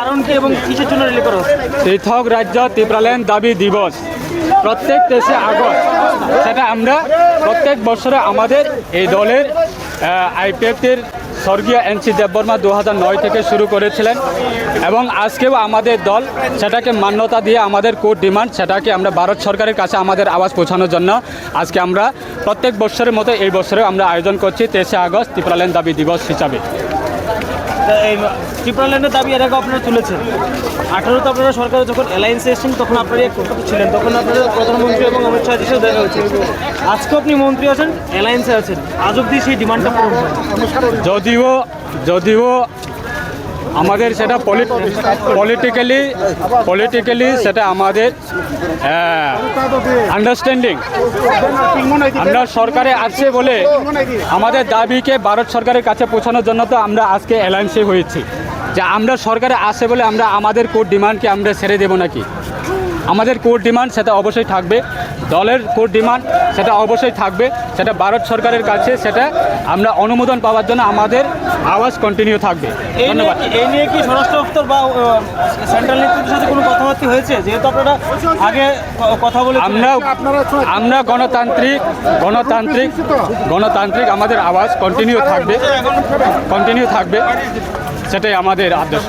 কারণ কি এবং কিসের জন্য র্যালি করা হচ্ছে? পৃথক রাজ্য ত্রিপুরাল্যান্ড দাবি দিবস প্রত্যেক 23 আগস্ট, সেটা আমরা প্রত্যেক বছরে আমাদের এই দলের আইপিএফটির স্বর্গীয় এনসি দেববর্মা 2009 থেকে শুরু করেছিলেন এবং আজকেও আমাদের দল সেটাকে মান্যতা দিয়ে আমাদের কোর ডিমান্ড সেটাকে আমরা ভারত সরকারের কাছে আমাদের আওয়াজ পৌঁছানোর জন্য আজকে আমরা প্রত্যেক বছরের মতো এই বছরেও আমরা আয়োজন করছি 23 আগস্ট ত্রিপুরাল্যান্ড দাবি দিবস হিসাবে। এই ত্রিপুরাল্যান্ডের দাবি এর আগে আপনারা তুলেছেন। 18তে আপনারা সরকারে যখন অ্যালায়েন্সে এসেছেন তখন আপনারা কলকাতা ছিলেন, তখন আপনাদের প্রধানমন্ত্রী এবং অমিত শাহের সাথে দেখা হয়েছে। আজকে আপনি মন্ত্রী আছেন, অ্যালায়েন্সে আছেন, আজ অব্দি সেই ডিমান্ডটা পূরণ হয়। যদিও আমাদের সেটা পলিটিক্যালি সেটা আমাদের আন্ডারস্ট্যান্ডিং, আমরা সরকারে আছে বলে আমাদের দাবিকে ভারত সরকারের কাছে পৌঁছানোর জন্য তো আমরা আজকে অ্যালায়েন্সে হয়েছি যে আমরা সরকারে আসে বলে আমরা আমাদের কোর ডিমান্ডকে আমরা ছেড়ে দেব নাকি। আমাদের কোর ডিমান্ড সেটা অবশ্যই থাকবে, দলের কোর ডিমান্ড সেটা অবশ্যই থাকবে, সেটা ভারত সরকারের কাছে সেটা আমরা অনুমোদন পাওয়ার জন্য আমাদের আওয়াজ কন্টিনিউ থাকবে। ধন্যবাদ। এই নিয়ে কি স্বরাষ্ট্র দপ্তর বা সেন্ট্রাল নেতৃত্বের সাথে কোনো কথাবার্তা হয়েছে? যেহেতু আপনারা আগে কথা বলে আমরা গণতান্ত্রিক আমাদের আওয়াজ কন্টিনিউ থাকবে, সেটাই আমাদের আদর্শ।